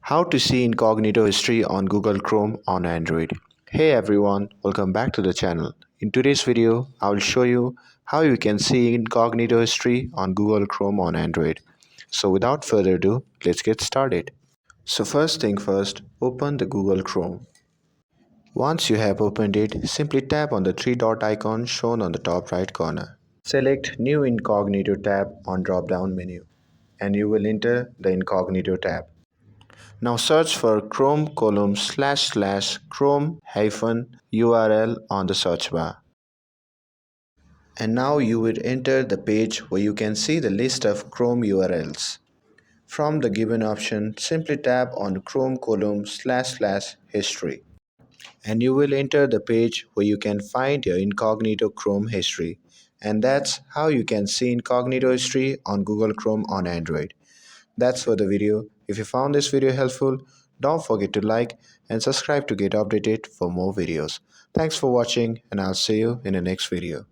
How to see incognito history on Google Chrome on Android. Hey everyone, welcome back to the channel. In today's video, I will show you how you can see incognito history on Google Chrome on Android. So without further ado, let's get started. So first thing first, open the Google Chrome. Once you have opened it, simply tap on the three dot icon shown on the top right corner. Select New Incognito tab on drop down menu and you will enter the Incognito tab. Now search for Chrome / Chrome hyphen URL on the search bar. And now you will enter the page where you can see the list of Chrome URLs. From the given option, simply tap on Chrome / history. And you will enter the page where you can find your incognito Chrome history. And that's how you can see incognito history on Google Chrome on Android. That's for the video. If you found this video helpful, don't forget to like and subscribe to get updated for more videos. Thanks for watching and I'll see you in the next video.